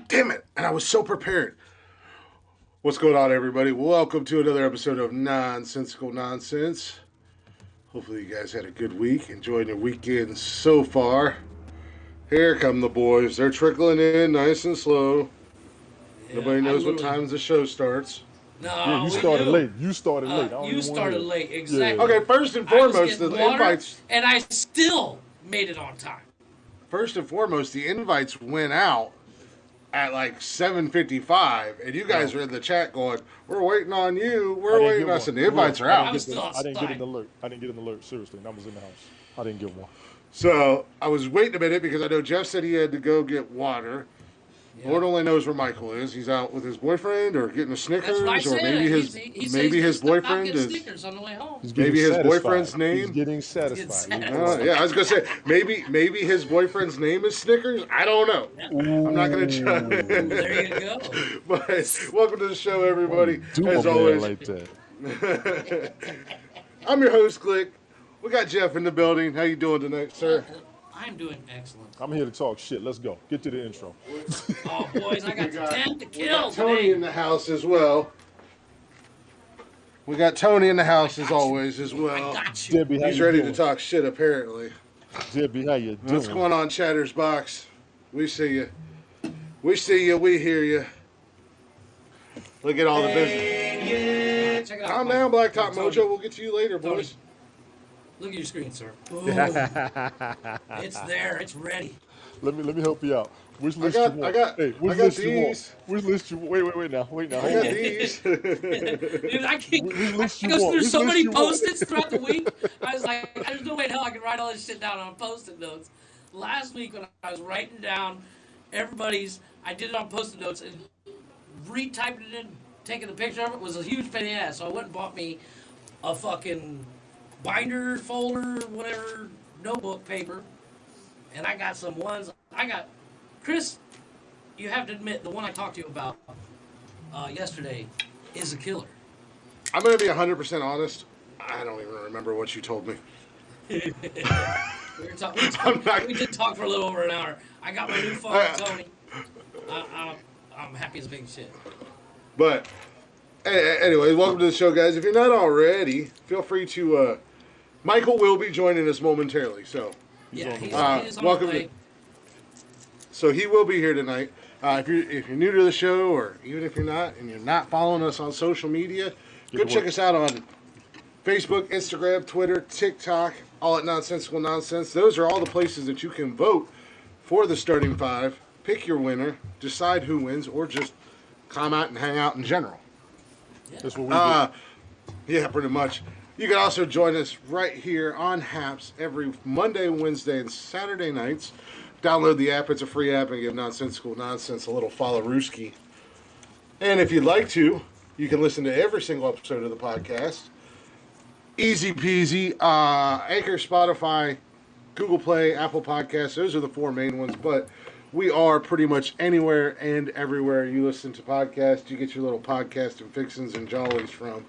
Damn it! And I was so prepared. What's going on, everybody? Welcome to another episode of Nonsensical Nonsense. Hopefully, you guys had a good week, enjoying your weekend so far. Here come the boys. They're trickling in nice and slow. Yeah, Nobody knows what times the show starts. No, Yeah, you started late. You started late. I don't You even started wanna late, hear it. exactly. Okay, first and I was foremost, getting the water, invites. and I still made it on time. First and foremost, the invites went out at like 7:55, and you guys were in the chat going, "We're waiting on you. I We're didn't waiting get on us," one. and the For real. invites are I out. didn't was get still the, I didn't get an outside. alert. I didn't get an alert. Seriously, and I was in the house. I didn't get one. So I was waiting a minute because I know Jeff said he had to go get water. Yeah. Lord only knows where Michael is. He's out with his boyfriend or getting a Snickers, That's what I or said. maybe his He said maybe he's his gonna stop boyfriend getting is Snickers on the way home. He's getting maybe his satisfied. boyfriend's He's name. getting satisfied. Yeah, I was gonna say maybe his boyfriend's name is Snickers. I don't know. I'm not gonna Ooh, there judge. you go. But welcome to the show, Why everybody. you do As a man always, like that? I'm your host, Click. We got Jeff in the building. How you doing tonight, sir? I'm doing excellent. I'm here to talk shit. Let's go. Get to the intro. Oh, boys, I got 10 to We kill got Tony today. in the house as well. We got Tony in the house as always as I well. got you. Debbie, how He's you ready doing? to talk shit, apparently. Debbie, how you doing? What's going on, Chatter's Box? We see you. We see you. We hear you. Look at all the business. Check it out. Calm Mike. down, Blacktop Tony, Mojo. We'll get to you later, Tony. boys. Look at your screen, sir. Boom. It's there. It's ready. Let me help you out. Which list got- you want? I got- Hey, which I got list you want? these. Which list you want? Wait now. Hold I got on. these. Dude, I can't. Which I list you go want? through Which so list many you want? post-its throughout the week. I was like, there's no way in hell I can write all this shit down on post-it notes. Last week when I was writing down everybody's, I did it on post-it notes and retyping it in, taking the picture of it was a huge pain in the ass. So I went and bought me a fucking binder, folder, whatever, notebook paper. And I got some ones. I got Chris. You have to admit the one I talked to you about yesterday is a killer. I'm going to be 100% honest. I don't even remember what you told me. We were I'm not. we did talk for a little over an hour. I got my new phone, Tony. I'm happy as big shit. But anyway, welcome to the show, guys. If you're not already, feel free to. Michael will be joining us momentarily, so Yeah, he's on welcome. the way. So he will be here tonight. If you're new to the show, or even if you're not, and you're not following us on social media, go check us out on Facebook, Instagram, Twitter, TikTok, all at Nonsensical Nonsense. Those are all the places that you can vote for the starting five, pick your winner, decide who wins, or just come out and hang out in general. That's what we do. Yeah, pretty much. You can also join us right here on Haps every Monday, Wednesday, and Saturday nights. Download the app. It's a free app, and give Nonsensical Nonsense a little follow-rooski. And if you'd like to, you can listen to every single episode of the podcast. Easy peasy. Anchor, Spotify, Google Play, Apple Podcasts. Those are the four main ones. But we are pretty much anywhere and everywhere you listen to podcasts. You get your little podcast and fixins and jollies from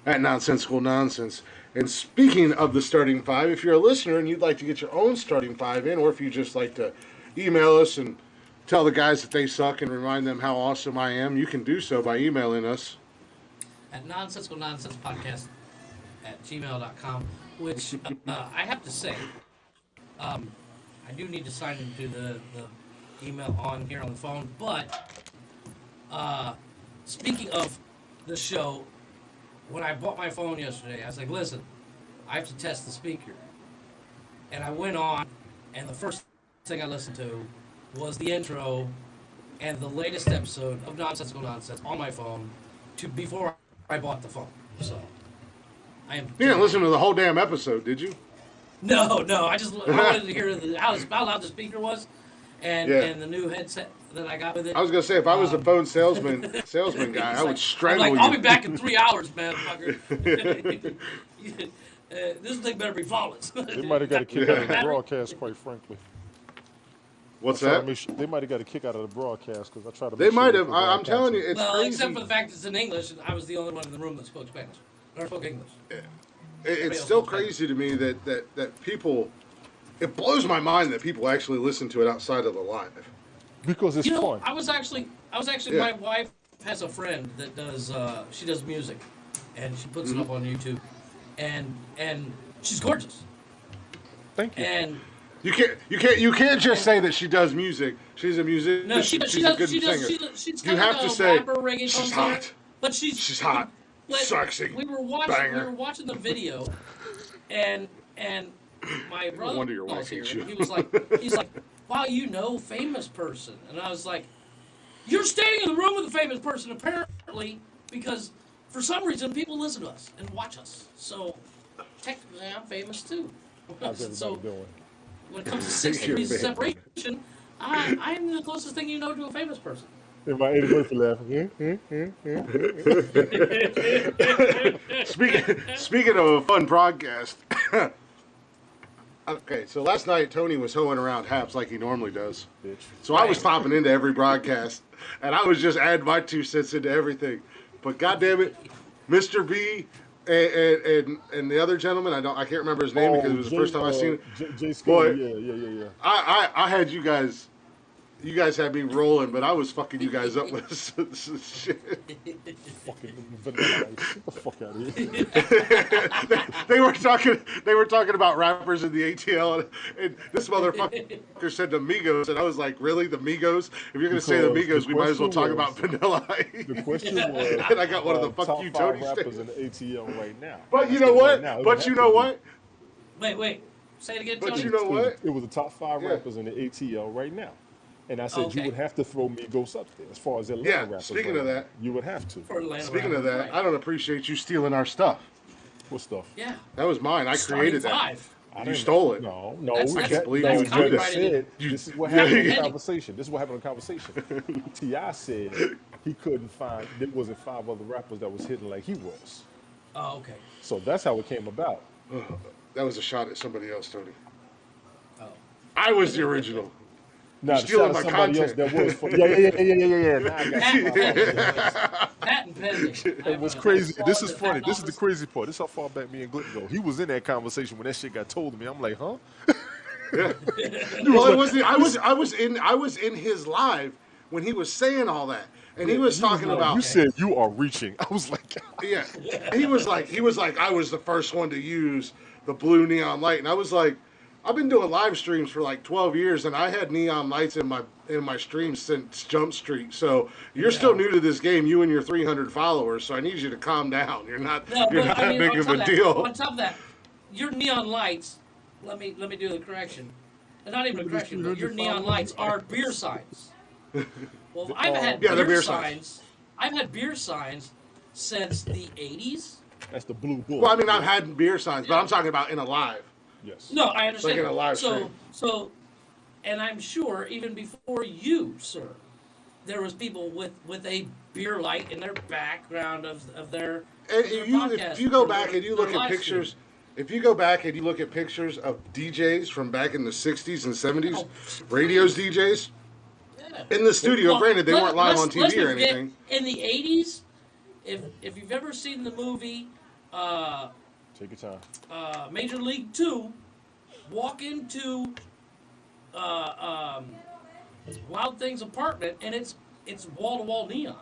at Nonsensical Nonsense. And speaking of the starting five, if you're a listener and you'd like to get your own starting five in, or if you just like to email us and tell the guys that they suck and remind them how awesome I am, you can do so by emailing us At Nonsensical Nonsense Podcast at gmail.com, which I have to say, I do need to sign into the email on here on the phone. But speaking of the show, when I bought my phone yesterday, I was like, listen, I have to test the speaker. And I went on, and the first thing I listened to was the intro and the latest episode of Nonsensical Nonsense on my phone before I bought the phone. So I am. You didn't listen to the whole damn episode, did you? No. I wanted to hear how loud the speaker was, and the new headset that I got with it. I was gonna say, if I was the phone salesman guy, I would strangle you. I'll be back in 3 hours, man, fucker. This thing better be flawless. They might have got a kick out of the broadcast, quite frankly. What's that? They might have got a kick out of the broadcast because I tried to. They might have. I'm telling you, it's crazy. Except for the fact it's in English, and I was the only one in the room that spoke Spanish or spoke English. It's still crazy to me that people. It blows my mind that people actually listen to it outside of the live. Because it's fun. I was actually. My wife has a friend that does. She does music, and she puts it up on YouTube, and she's gorgeous. Thank you. And you can't just say that she does music. She's a musician. no, she's she a does. good She singer. does. She's You kind have of to a say rapper, reggaeton she's singer, hot. but she's hot, but sexy. We were banger. watching the video, and my brother wonder your wife was here. hates you. And he's like, wow, you know, famous person, and I was like, you're staying in the room with a famous person apparently because for some reason people listen to us and watch us. So technically, I'm famous too. How's everybody doing? When it comes to 6 degrees of separation, I'm the closest thing you know to a famous person. And my Eddie Murphy laughing. Speaking of a fun broadcast. Okay, so last night Tony was hoeing around Haps like he normally does. Bitch. So I was popping into every broadcast, and I was just adding my 2 cents into everything. But goddamn it, Mr. B and the other gentleman, I can't remember his name because it was the first time I seen it. Jay Boy, yeah. I had you guys had me rolling, but I was fucking you guys up with some shit. Fucking vanilla ice. Get the fuck out of here. They were talking about rappers in the ATL, and this motherfucker said the Migos, and I was like, really, the Migos? If you're gonna say the Migos, we might as well talk about Vanilla Ice. The question was, and I got one of the fuck top you 5 Tony rappers statements. in the ATL right now. But you know what? Right now, But you know what? Wait. Say it again, But Tony. you know what? It was the top 5 Yeah. rappers in the ATL right now. And I said Okay. you would have to throw Migos up there as far as Atlanta Yeah, rappers. speaking right of now. that. You would have to. For Atlanta Speaking of rappers, that, right. I don't appreciate you stealing our stuff. What stuff? Yeah. That was mine. I created that. Starting 5. I You didn't- stole it. No. I can't believe no, you what would do I this. said, this is what happened in the conversation. This is what happened in the conversation. T.I. said he couldn't find, there wasn't 5 other rappers that was hitting like he was. Oh, okay. So that's how it came about. That was a shot at somebody else, Tony. Oh. I was the original. Nah, You're to stealing shout my out somebody else content. that was funny. Yeah. Nah, I got you. Patent My pending, apologies. boys. Patent pending. And what's I crazy, this fallen is to the funny. patent This is the office. crazy part. This is how far back me and Glick go. He was in that conversation when that shit got told to me. I'm like, huh? Yeah. He was Well, it like, wasn't. I was in his live when he was saying all that, and he yeah, was he was talking like, you about. said you are reaching. I was like, Yeah, he was like, I was the first one to use the blue neon light, and I was like, I've been doing live streams for like 12 years, and I had neon lights in my streams since Jump Street. So you're still Yeah. new to this game, you and your 300 followers. So I need you to calm down. No, You're but not I that mean, big on of top a of that, deal. on top of that, your neon lights. Let me do the correction. And not even a correction, but your neon lights are beer signs. Well, I've had Yeah, they're beer beer signs. signs. I've had beer signs since the '80s. that's the blue bull. Well, I mean, I've had beer signs, but I'm talking about in a live. Yes. No, I Like understand. in a live so, stream. so, and I'm sure even before you, sir, there was people with a beer light in their background of their, And their if you go or back and you look their at live stream. pictures, if you go back and you look at pictures of DJs from back in the 60s and 70s, Oh, radios DJs, yeah. in the studio, Well, granted, they weren't live on let's TV or not forget, anything. in the '80s, if you've ever seen the movie Take your time. Major League 2, walk into Wild Thing's apartment, and it's wall to wall neon.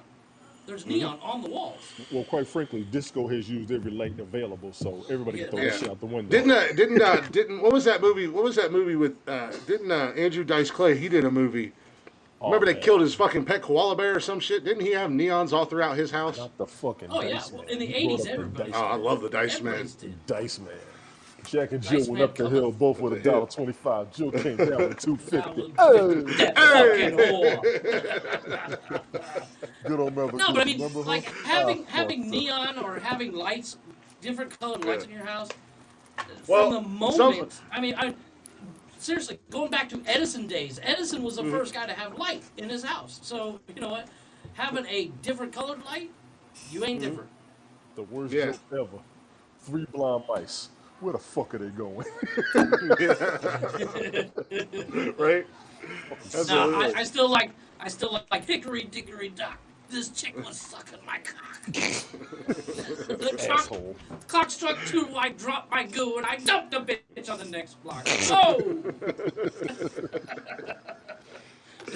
There's neon on the walls. Well, quite frankly, disco has used every light available, so everybody can throw that Yeah. shit out the window. Didn't what was that movie? What was that movie with? Didn't Andrew Dice Clay? He did a movie. Remember they man. killed his fucking pet koala bear or some shit? Didn't he have neons all throughout his house? Not the fucking Oh, yeah. Dice Well, Man. in the You 80s, brought up the everybody- Dice Oh, I Man. love the Dice Man. Everybody's did. Dice Man. Jack and Jill Dice went Man up the come hill up. both with $1.25. Jill came down with That $2.50. was that fucking whore. Good old Melvin. No, but I mean, Remember her? like Ah, having fuck. neon or having lights, different colored lights in your house. Well, From the moment, seriously, going back to Edison days, Edison was the first guy to have light in his house. So you know what? Having a different colored light, you ain't different. The worst Yeah. joke ever. 3 blind mice. Where the fuck are they going? Right? That's No, what it is. I still like hickory dickory dock. This chick was sucking my cock. The Asshole. clock struck 2. I dropped my goo and I dumped the bitch on the next block. Oh.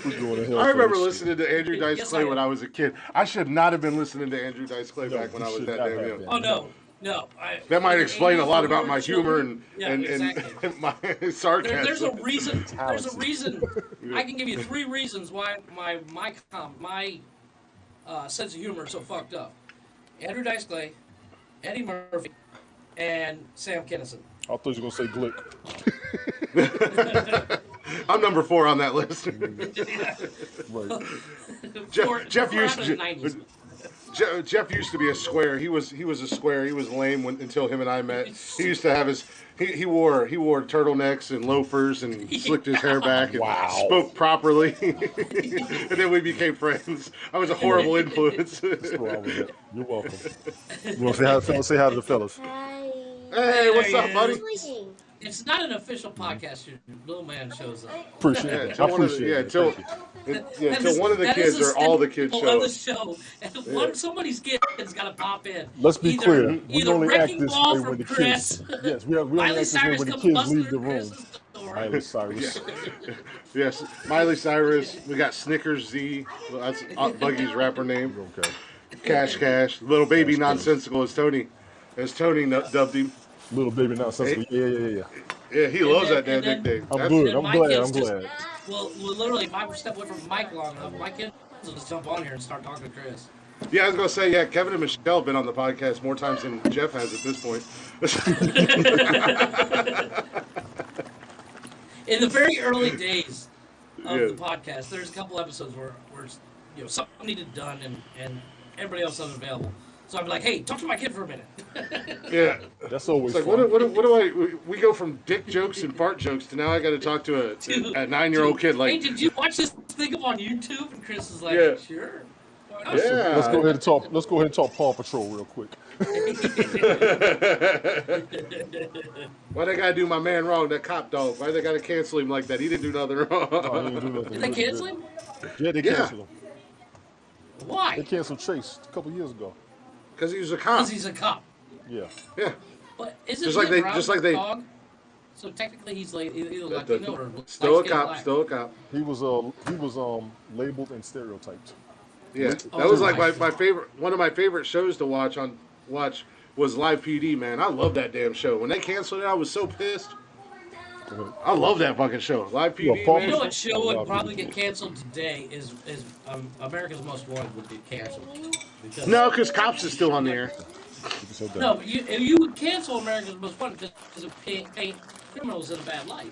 We're going to hell I for remember this listening to Andrew Dice Yes, Clay I when am. I was a kid. I should not have been listening to Andrew Dice Clay No, back when you I was should that not damn have young. been. Oh no. That might In the explain a 80s, lot when we about were my humor children- yeah, exactly. and my sarcasm. There's a reason. There's a Fatality. reason. I can give you 3 reasons why my sense of humor is so fucked up. Andrew Dice Clay, Eddie Murphy, and Sam Kinison. I thought you were going to say Glick. I'm number 4 on that list. Right. Jeff Four used out of to. the 90s. Jeff used to be a square. He was a square. He was lame until him and I met. He used to have his he wore turtlenecks and loafers and slicked his hair back and Wow. spoke properly. And then we became friends. I was a horrible influence. That's where I was at. You're welcome. You want to say hi to the fellas? Say hi to the fellas. Hi. Hey, what's There up, he buddy? is. Swishing. It's not an official podcast. Your little man shows up. Appreciate Yeah, it. I till one of the, appreciate yeah, it. till, Thank you. That is- one of the that is kids or all the kids staple of show the up. show. And somebody's kid's got to pop in. Let's be clear. We Either only act wrecking this ball way from when the Chris. kids. Yes, we only Miley act this way Cyrus when the comes kids busting leave the through room. Chris's door. Miley Cyrus. Yes, Miley Cyrus. We got Snickers Z. Well, that's Buggy's rapper name. Okay. Cash. Little baby Cash. Nonsensical as Tony dubbed him. Little baby nonsensical. Yeah. Yeah, he loves that damn and then- nickname. I'm That's- good. And I'm my glad. kids I'm just- glad. Well, literally, if I step away from the mic long enough, my kids will just jump on here and start talking to Chris. Yeah, I was gonna say, yeah, Kevin and Michelle have been on the podcast more times than Jeff has at this point. In the very early days of Yeah. the podcast, there's a couple episodes where something needed done and everybody else wasn't available. So I'd be like, hey, talk to my kid for a minute. Yeah. That's always It's like, fun. what do I? We go from dick jokes and fart jokes to now I got to talk to a 9-year-old kid. Hey, Like, did you watch this thing up on YouTube? And Chris is like, Yeah. sure. Let's go Yeah. ahead and talk. Let's go ahead and talk Paw Patrol real quick. Why they gotta do my man wrong? That cop dog. Why they gotta cancel him like that? He didn't do nothing No, he didn't do wrong. nothing. Did He they really cancel didn't. him? Yeah, they Yeah, canceled him. They Why? canceled Chase a couple years ago. because he was a Because cop. he's a cop. Yeah. Yeah, But isn't just he like a brown they. dog? So technically, he's like either Latino or Still a light-skinned cop. black. Still a cop. He was labeled and stereotyped. Yeah, Oh that was like my my favorite. One of my favorite shows to watch was Live PD. Man, I love that damn show. When they canceled it, I was so pissed. I love that fucking show, Live You a PD, Paw You know man. what show would probably get canceled today is America's Most Wanted would get canceled because No, because Cops is still on the air. You said that. no, but you would cancel America's Most Wanted because it paint criminals in a bad light.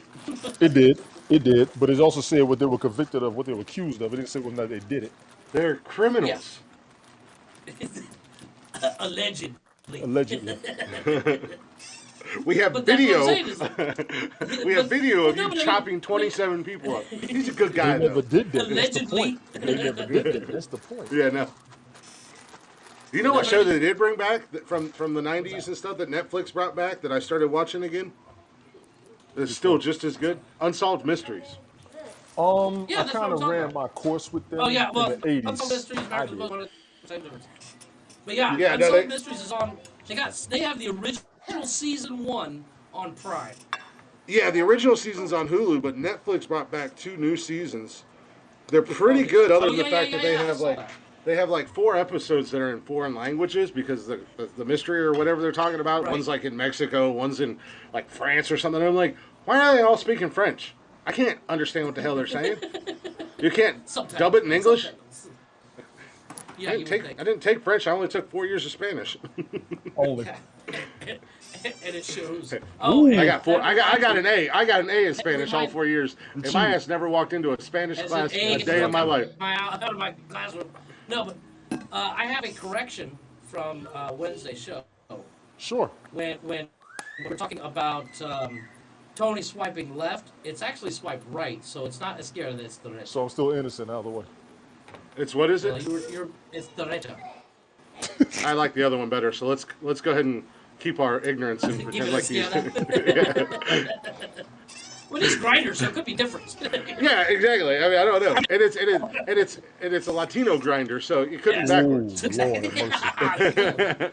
It did. It did. But it also said what they were convicted of, what they were accused of. It didn't say whether or not they did it. They're Yeah, criminals. allegedly. Allegedly. We have But that's what I'm video. saying is, We have video of no, you but I mean, chopping 27 people up. He's a good They guy, never though. did that. That's the allegedly. point. They never did that. That's the point. Yeah, no. You know No, what but show I mean- they did bring back from the 90s and stuff that Netflix brought back that I started watching again? It's still just as good. Unsolved Mysteries. Yeah, I that's what kind I'm of talking red about. my course with them Oh yeah, well, in the 80s. Unsolved Mysteries, I America's Most did. Wanted, same difference. But yeah, Yeah, no, Unsolved Mysteries is on. They have the original season 1 on Prime. Yeah, the original season's on Hulu, but Netflix brought back 2 new seasons. They're pretty good, other Oh, than the yeah, fact yeah, that they yeah, I have saw like that. they have like 4 episodes that are in foreign languages because the mystery or whatever they're talking about. Right. One's like in Mexico, one's in like France or something. And I'm like, why are they all speaking French? I can't understand what the hell they're saying. You can't Subtitles. dub it in English. Subtitles. Yeah, you would think. I didn't take French. I only took 4 years of Spanish. Only. And it shows. Ooh. Oh, I got 4. I got an A. I got an A in Spanish all reminds- 4 years, and my ass never walked into a Spanish As class an a egg day in my life. out of my classroom. No, but I have a correction from Wednesday's show Sure. when we're talking about Tony swiping left. It's actually swipe right, so it's not izquierda. It's derecha. So I'm still innocent out of the way. It's what is Well, it? it's derecha. I like the other one better. So let's go ahead and keep our ignorance and Give pretend it like these. izquierda. Well, it's grinder, so it could be different. Yeah, exactly. I mean, I don't know. And it's a Latino grinder, so it could be Yes. backwards. Ooh, Lord have mercy.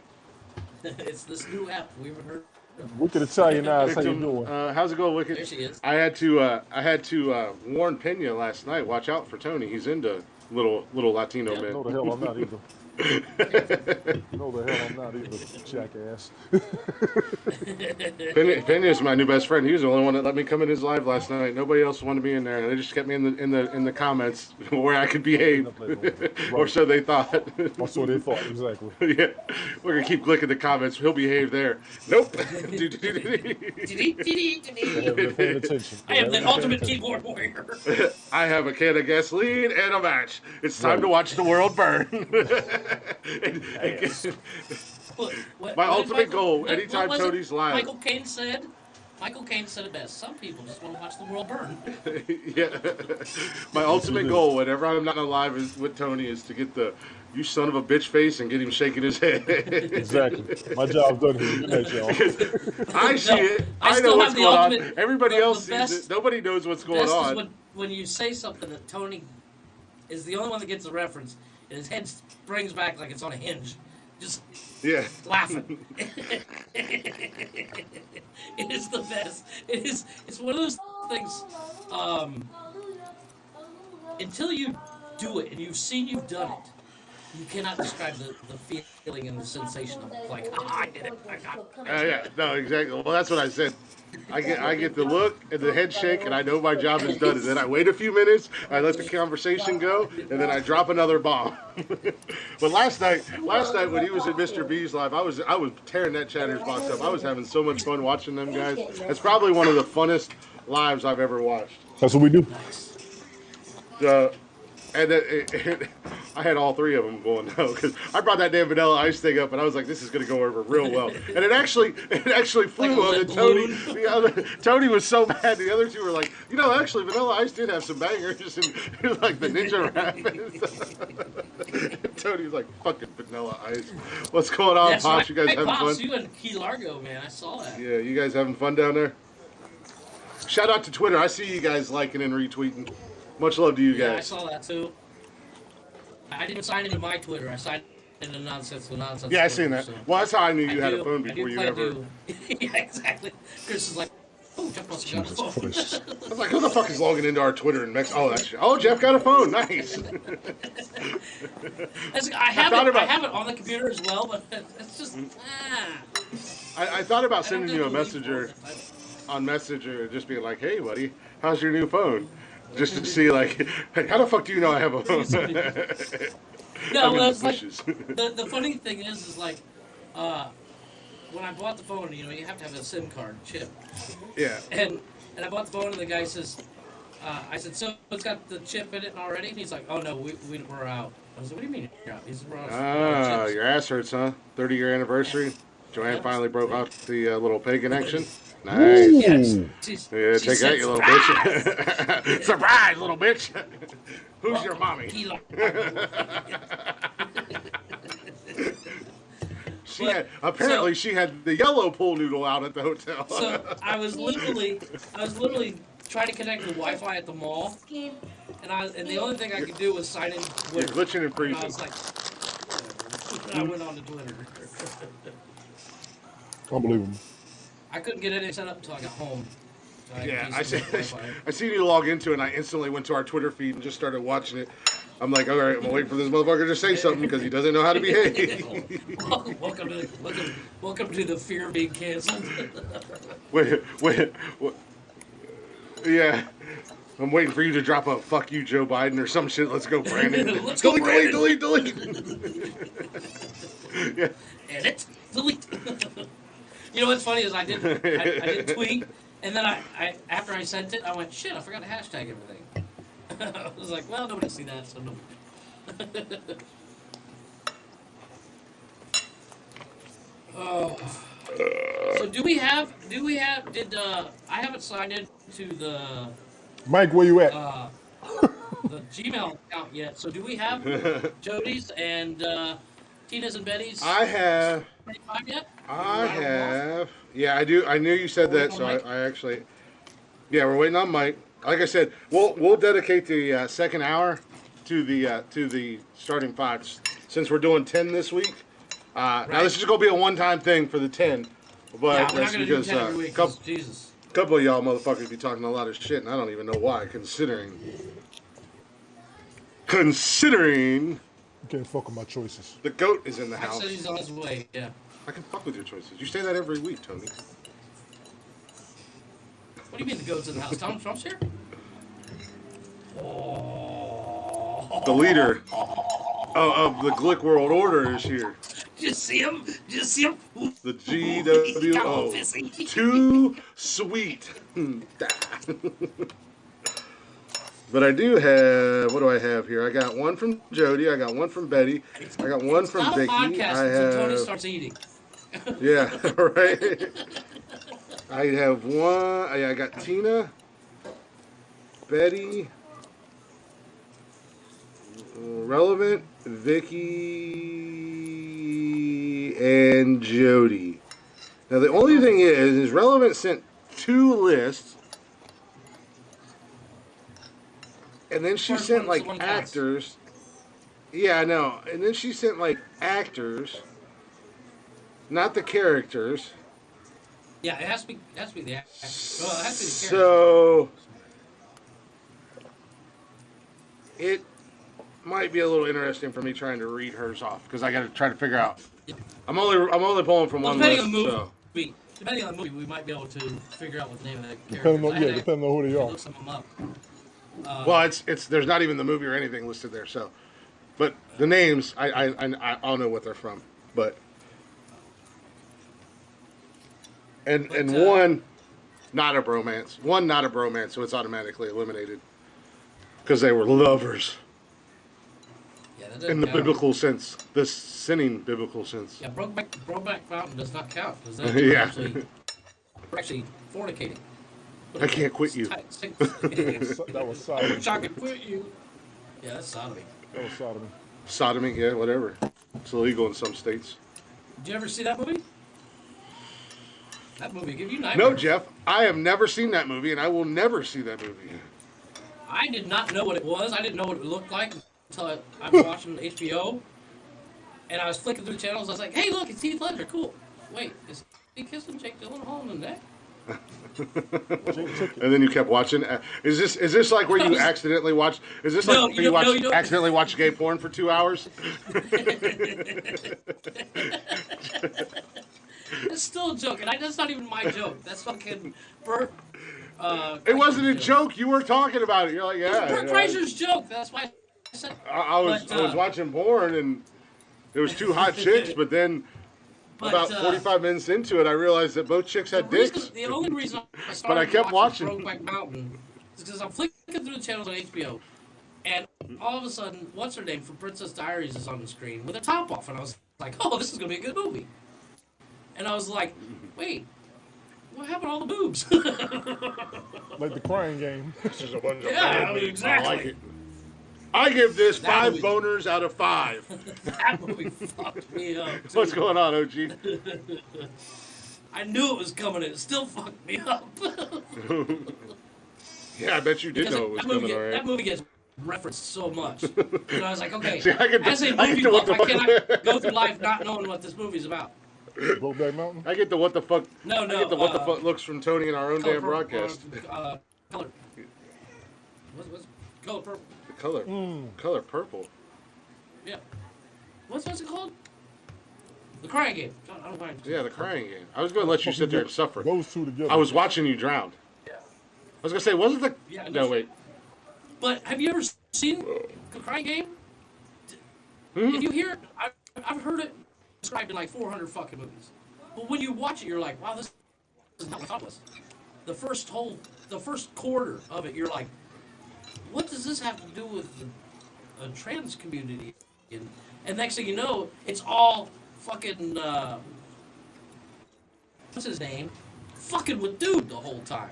It's this new app we haven't heard of. Wicked Italian eyes, how you doing? How's it going, Wicked? There she is. I had to warn Pena last night. Watch out for Tony. He's into little Latino No, the men. hell I'm not either. No, the hell I'm not either, jackass. Pena is my new best friend. He was the only one that let me come in his live last night. Nobody else wanted to be in there, and they just kept me in the comments where I could behave, or so they thought. Or so they thought, exactly. Yeah, we're gonna keep clicking the comments. He'll behave there. Nope. They haven't been paying attention. I am the ultimate keyboard warrior. I have a can of gasoline and a match. It's time to watch the world burn. My ultimate goal, anytime was it Tony's live. Michael Caine said it best. Some people just want to watch the world burn. Yeah. My ultimate goal, whenever I'm not live with Tony, is to get the "you son of a bitch" face and get him shaking his head. Exactly. My job done here. Good night, y'all. I see it. I I know still what's have the going on. ultimate- Everybody the else sees best- it. Nobody knows what's going Best is on. when you say something that Tony is the only one that gets the reference, and his head springs back like it's on a hinge, just Yeah. laughing. It is the best. It's one of those things. Until you do it and you've done it, you cannot describe the feeling and the sensation of like, I did it. I got it. Yeah. No, exactly. Well, that's what I said. I get the look and the head shake, and I know my job is done. And then I wait a few minutes, I let the conversation go, and then I drop another bomb. But last night when he was at Mr. B's live, I was tearing that Chatter's box up. I was having so much fun watching them guys. It's probably one of the funnest lives I've ever watched. That's what we do. And I had all 3 of them going though, because I brought that damn Vanilla Ice thing up, and I was like, "This is going to go over real well." And it actually flew Like a on. lead And Tony, balloon. Tony was so mad. The other 2 were like, actually, Vanilla Ice did have some bangers, and he was like the ninja rap. Tony's like fucking Vanilla Ice. What's going on, That's Pops? right. You guys Hey, having Pops, fun? you in Key Largo, man. I saw that. Yeah, you guys having fun down there? Shout out to Twitter. I see you guys liking and retweeting. Much love to you Yeah, I guys. saw that too. I didn't sign into my Twitter. I signed into Nonsensical Nonsense Yeah, I Twitter. seen that. So Well, that's how I knew I you had a do. phone I before do you plan ever. to. Yeah, exactly. Chris is like, oh, Jeff must have got a Jesus phone. Christ. I was like, who the fuck is logging into our Twitter and Mexico? Oh, that's oh, Jeff got a phone. Nice. I have thought it. about- I have it on the computer as well, but it's just. I thought about I don't sending do you a delete messenger forms. on Messenger, just being like, hey, buddy, how's your new phone? Just to see, like, hey, how the fuck do you know I have a phone? No, I'm in well, the it's like bushes. the funny thing is like, when I bought the phone, you know, you have to have a SIM card chip, Yeah. and I bought the phone, and the guy says, I said, so it's got the chip in it already, and he's like, oh no, we're out. I was like, what do you mean you're out? He said, we're out Ah, of chips. your ass hurts, huh? 30-year anniversary. Joanne Yep. finally broke off the little pay connection. Nice. Yes. Ooh. Yeah, She take said, that, you little surprise! bitch. Surprise, little bitch. Who's your mommy? Key Largo. She had apparently she had the yellow pool noodle out at the hotel. So I was literally trying to connect to Wi-Fi at the mall, and the only thing I could do was sign in You're Twitter. glitching and And I freezing. was like, whatever. And I went on to Twitter. Unbelievable. I couldn't get anything set up until I got home. So I Yeah, had Wi-Fi. I seen you log into it, and I instantly went to our Twitter feed and just started watching it. I'm like, all right, I'm waiting for this motherfucker to say something because he doesn't know how to behave. welcome to the fear of being canceled. wait, yeah. I'm waiting for you to drop a "fuck you, Joe Biden" or some shit. Let's go, Brandon. Let's go, Brandon. delete. Yeah. Edit, delete. You know what's funny is I did tweet, and then I after I sent it, I went, shit, I forgot to hashtag everything. I was like, well, nobody see that, so no. Oh. So I haven't signed in to Mike, where you at? the Gmail account yet. So do we have Jody's and Tina's and Betty's I have. 25 yet? I have. Yeah, I do. I knew you said that, so I actually. Yeah, we're waiting on Mike. Like I said, we'll dedicate the second hour to the starting fives since we're doing 10 this week. Now this is gonna be a one-time thing for the 10, but Yeah, we're not that's gonna do because 10 every week. 'Cause Jesus. couple of y'all motherfuckers be talking a lot of shit, and I don't even know why. Considering You can't fuck with my choices. the goat is in the I house, said he's on his way. Yeah. I can fuck with your choices. You say that every week, Tony. What do you mean the goat's in the house? Donald Trump's here? The leader of the Glick World Order is here. Did you see him? Did you see him? The He got all GWO. pissy. Too sweet. But I do have. What do I have here? I got one from Jody. I got one from Betty. I got one from Not a Vicky. podcast I until Tony have. starts eating. Yeah, right. I have one. I got Tina, Betty, Relevant, Vicky, and Jody. Now the only thing is Relevant sent 2 lists, and then she First sent one's like the one that counts. actors. Yeah, I know. And then she sent like actors, not the characters. Yeah, it has to be the act. Well, it has to be the character. So it might be a little interesting for me trying to read hers off because I got to try to figure out. I'm only pulling from one Depending list. on the movie, So. depending on the movie, we might be able to figure out what the name of the character Depending on, is. yeah, depending on who they are. Look some of them up. Well, it's there's not even the movie or anything listed there. So, but the names I'll know what they're from. But and one not a bromance. One not a bromance, so it's automatically eliminated because they were lovers. Yeah, that doesn't In the count. biblical sense, the sinning biblical sense. Yeah, Brokeback Mountain does not count because that Yeah. we're actually fornicating. I can't quit you. That was sodomy. Wish I could quit you. Yeah, that's sodomy. That was sodomy. Sodomy, yeah, whatever. It's illegal in some states. Did you ever see that movie? That movie give you No, nightmares. Jeff, I have never seen that movie, and I will never see that movie. I did not know what it was. I didn't know what it looked like until I was watching HBO, and I was flicking through channels. I was like, "Hey, look, it's Heath Ledger. Cool. Wait, is he kissing Jake Gyllenhaal in the neck?" Jake took it. And then you kept watching. Is this like where you accidentally watch? Is this No, like where you watch no, you don't. accidentally watch gay porn for 2 hours? It's still a joke, and that's not even my joke. That's fucking Bert. It wasn't a joke. You were talking about it. You're like, yeah. Bert Kreischer's joke. That's why I said. I was But, I was watching porn and there was two hot chicks, but then about 45 minutes into it, I realized that both chicks had dicks. The only reason I started But I kept watching. Brokeback Mountain is because I'm flicking through the channels on HBO, and all of a sudden, what's her name from Princess Diaries is on the screen with her top off, and I was like, "Oh, this is gonna be a good movie." And I was like, "Wait, what happened to all the boobs?" Like the crying game. This is a bunch of Yeah, bad movies. exactly. I like it. I give this That 5 movie- boners out of 5. that movie fucked me up. Too. What's going on, OG? I knew it was coming, and it still fucked me up. Yeah, I bet you did Because know it was that movie coming, all that right. movie gets referenced so much. And I was like, okay, See, I get as a the- I movie get the what buff, the I fuck- cannot go through life not knowing what this movie's about. Brokeback Mountain. I get the what the fuck. No, I get the what the fuck looks from Tony in our own damn Color broadcast. color. What's color purple? The color purple. Yeah. What's it called? The Crying Game. I don't mind. Yeah, the crying game. I was going to let you sit there and suffer. Those two together. I was watching you drown. Yeah. I was going to say, wasn't the? Yeah, No, wait. But have you ever seen The Crying Game? If you hear it, I've heard it described in like 400 fucking movies. But when you watch it, you're like, wow, this is not what I thought it was. The first quarter of it, you're like, what does this have to do with the trans community? And next thing you know, it's all fucking, what's his name? Fucking with dude the whole time.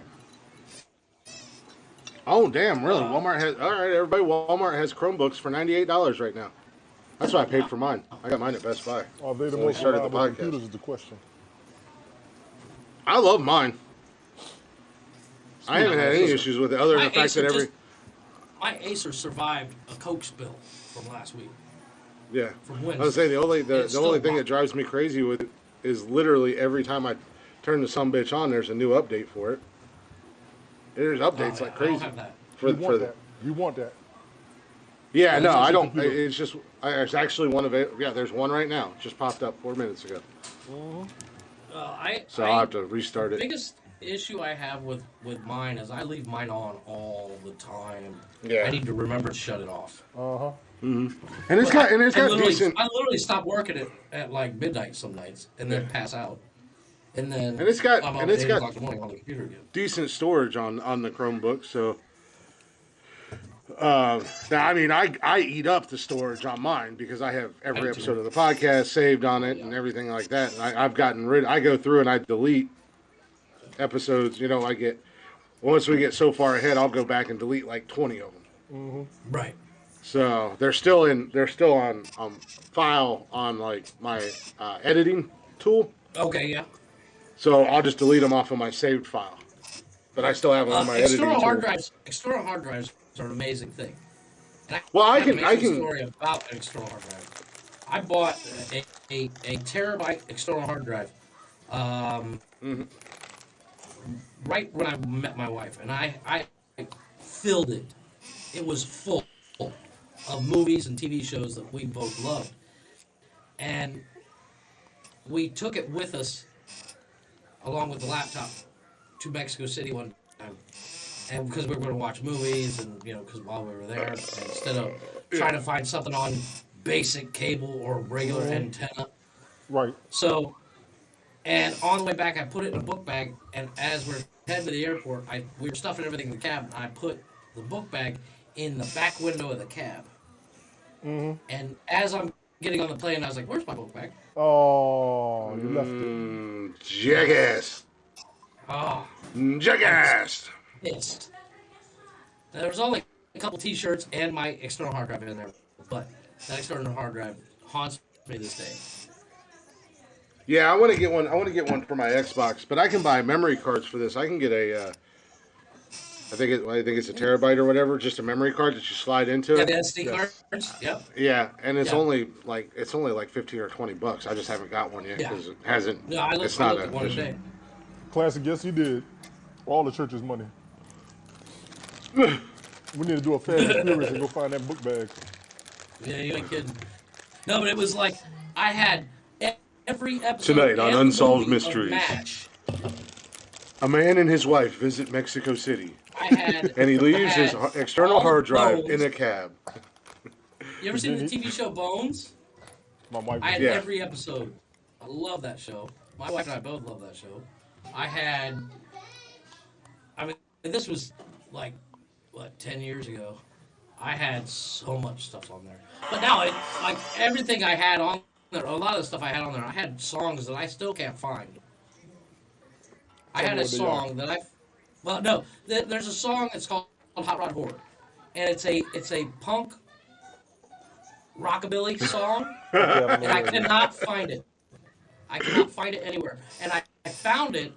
Oh, damn, really? Walmart has. All right, everybody. Walmart has Chromebooks for $98 right now. That's what I paid for mine. I got mine at Best Buy. Are they the When we most started the reliable podcast. computers is the question. I love mine. I haven't had any issues with it other than the fact that My Acer survived a Coke spill from last week. Yeah. From I Wednesday. was saying the only It's only still thing that locked. drives me crazy with it is literally every time I turn the sumbitch on, there's a new update for it. There's updates like I crazy don't have that. You want that. You want that. Yeah, no, It's I a don't. computer. It's just there's actually one of it. Yeah, there's one right now. Just popped up 4 minutes ago. So I'll have to restart The it. biggest issue I have with mine is I leave mine on all the time. Yeah. I need to remember to shut it off. And it's got decent. I literally stop working at like midnight some nights and then pass out. And then And it's got- I'm up and at it's 8 got- o'clock in the morning on the computer again. Decent storage on the Chromebook. So now, I mean, I eat up the storage on mine because I have every I do episode too. of the podcast saved on it and everything like that. And I've gotten rid. I go through and I delete episodes. You know, once we get so far ahead, I'll go back and delete like 20 of them. Right. So they're still on file on like my editing tool. Okay, yeah. So I'll just delete them off of my saved file. But I still have them on my editing external hard tool. drives. External hard drives are an amazing thing. And Well, I have an can- amazing story about an external hard drive. I bought a terabyte external hard drive. Right when I met my wife, and I filled it. It was full of movies and TV shows that we both loved. And we took it with us, along with the laptop, to Mexico City one time. And because we were going to watch movies, and because while we were there, instead of trying to find something on basic cable or regular antenna. Right. So, and on the way back, I put it in a book bag, and as we're heading to the airport, we were stuffing everything in the cab, and I put the book bag in the back window of the cab. And as I'm getting on the plane, I was like, "Where's my book bag?" Oh, you left it. Jackass. Oh, Jackass. pissed. Now, there was only a couple T-shirts and my external hard drive in there, but That external hard drive haunts me this day. Yeah, I want to get one. I want to get one for my Xbox, but I can buy memory cards for this. I can get a. I think it's a terabyte or whatever, just a memory card that you slide into Yeah, it. the SD Yes. cards. Yep. Yeah, and Yeah. it's only like 15 or 20 bucks. I just haven't got one yet Yeah. because it hasn't. No, It's I not looked a. at one today. Classic, yes, you did. All the church's money. We need to do a Fast and Furious and go find that book bag. Yeah, you ain't kidding. No, but it was like I had every episode Tonight on and Unsolved movie of Mysteries. MASH. A man and his wife visit Mexico City, I had. and he I leaves his had external all the hard drive in Bones. a cab. You ever seen the TV show Bones? My wife I was had Yeah. every episode. I love that show. My wife and I both love that show. I had. I mean, this was like, what, 10 years ago. I had so much stuff on there. But now, like, everything I had on there, a lot of the stuff I had on there, I had songs that I still can't find. I Tell had me a what they song that I. Well, no, there's a song that's called Hot Rod Horror. And it's a punk rockabilly song. Okay, I don't know And I what it is. cannot find it. I cannot find it anywhere. And I found it.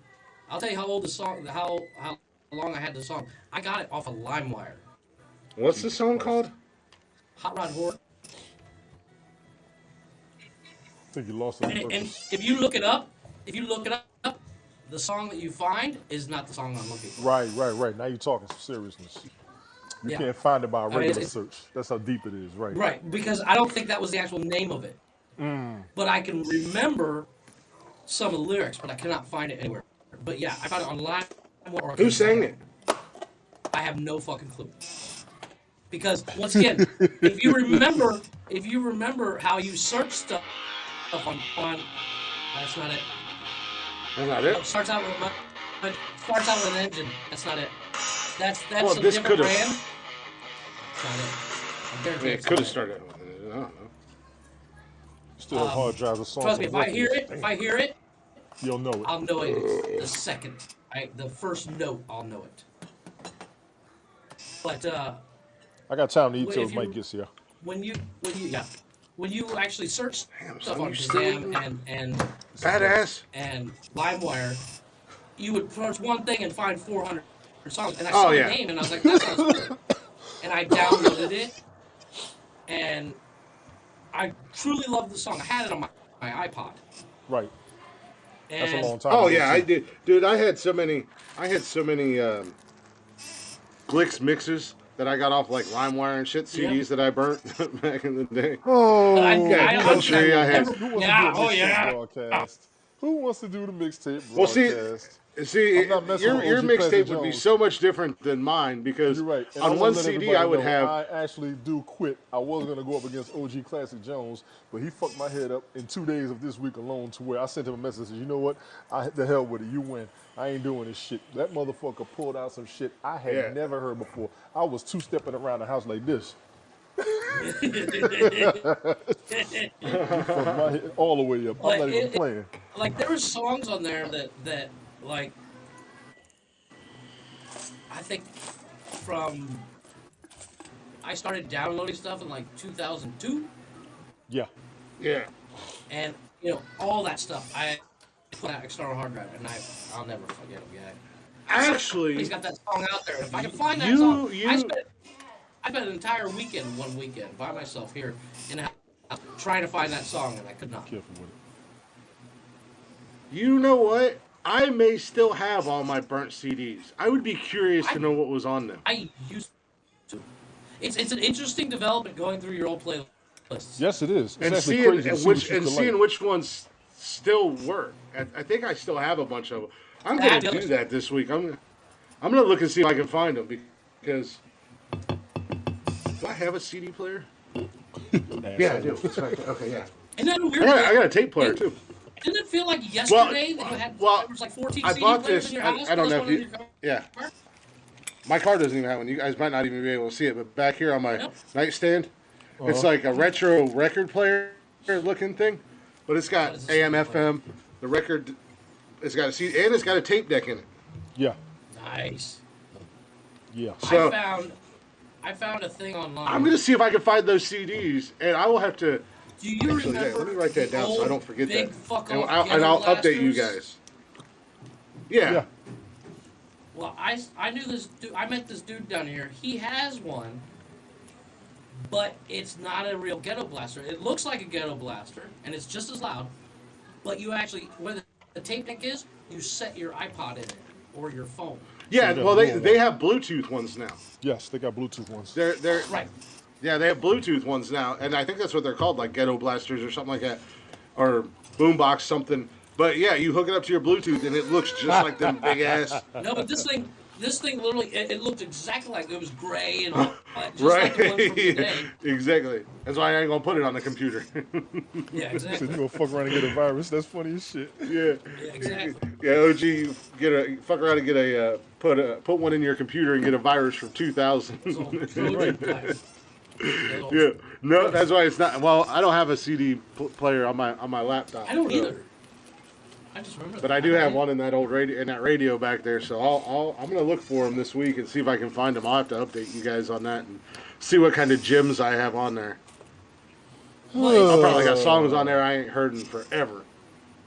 I'll tell you how old the song, how long I had the song. I got it off of LimeWire. What's the song called? Hot Rod Horror. I think you lost it on And purpose. if you look it up, the song that you find is not the song I'm looking for. Right. Now you're talking some seriousness. You Yeah. can't find it by a mean, regular it's- search. That's how deep it is, right? Right, because I don't think that was the actual name of it. But I can remember some of the lyrics, but I cannot find it anywhere. But yeah, I found it online. Who sang it? I have no fucking clue. Because once again, if you remember how you search stuff on that's not it. That's not it. Starts out with an engine. That's not it. That's Well, a this different could've- brand. That's not it. I guarantee It it's could not have it. started with it. I don't know. Still have hard drives of songs. Trust me, on if I hear records. it, You'll know it. I'll know it the second. The first note, I'll know it. But I got time to eat Well, till if you- Mike gets here. when you actually search Damn, stuff son, on you still Shazam and Badass. LimeWire, you would search one thing and find 400 songs. And I Oh, saw yeah. the name and I was like, that sounds cool. And I downloaded it, and I truly loved the song. I had it on my iPod. Right. That's a And long time. Oh ago, yeah, too. I did, dude. I had so many Glix mixes that I got off like LimeWire and shit, CDs that I burnt back in the day. Oh, yeah, country, I had- Who wants Yeah, to do a oh, mixtape yeah. broadcast? Who wants to do the mixtape Well, see, broadcast? See, I'm not messing with your OG Classic mixtape would be Jones. so much different than mine because You're right. And I on wanna one let CD everybody I would know have. I actually do quit. I was going to go up against OG Classic Jones, but he fucked my head up in 2 days of this week alone to where I sent him a message. You know what? The hell with it. You win. I ain't doing this shit. That motherfucker pulled out some shit I had Yeah. never heard before. I was two-stepping around the house like this. He fucked my head all the way up. I'm Like, not even playing. like there were songs on there that like I think from I started downloading stuff in like 2002, Yeah. Yeah. and all that stuff I put on an external hard drive, and I'll never forget it. Yeah, Actually, he's got that song out there. If I can find that You- song, you- I spent an entire weekend one weekend by myself here in a house trying to find that song, and I could not. Careful with it. you know what? I may still have all my burnt CDs. I would be curious to know what was on them. I used to. It's an interesting development going through your old playlists. Yes, it is. It's And actually seeing crazy to see what you could seeing like. which ones still work. I think I still have a bunch of them. I'm gonna do that this week. I'm gonna look and see if I can find them because do I have a CD player? Yeah, I do. It's right there. Okay, yeah. Isn't that weird? I got a tape player too. Didn't it feel like yesterday that you had well, there was like 14 I CD bought players this. in your house? I don't plus know one if in you. your car? Yeah, my car doesn't even have one. You guys might not even be able to see it, but back here on my Yep. nightstand, it's like a retro record player looking thing, but it's got What is a CD AM, player? FM. The record, it's got a CD and it's got a tape deck in it. Yeah. Nice. Yeah. So- I found a thing online. I'm gonna see if I can find those CDs, and I will have to. Do you Actually, remember? let me write that the down so I old don't forget big that. fuck And off I'll ghetto update you blasters? guys. Yeah. Yeah. Well, I knew this dude. I met this dude down here. He has one, but it's not a real ghetto blaster. It looks like a ghetto blaster, and it's just as loud. But you actually, where the tape deck is, you set your iPod in it or your phone. Yeah. So you got Well, a dual they one. have Bluetooth ones now. Yes, they got Bluetooth ones. They're Right. yeah, they have Bluetooth ones now, and I think that's what they're called, like ghetto blasters or something like that, or boombox something. But yeah, you hook it up to your Bluetooth, and it looks just like them big ass. No, but this thing literally, it looked exactly like it was gray and all that, just Right? like the one from today. Exactly. That's why I ain't gonna put it on the computer. Yeah, So exactly. you gonna fuck around and get a virus? That's funny as shit. Yeah. Yeah, exactly. Yeah, OG, you fuck around and get put one in your computer and get a virus from 2000. So, Trojan blast. Yeah, no, that's why it's not. Well, I don't have a CD player on my laptop. I don't so- either. I just remember. But I do have one in that old radio back there. So I'm gonna look for them this week and see if I can find them. I'll have to update you guys on that and see what kind of gems I have on there. I probably got songs on there I ain't heard in forever.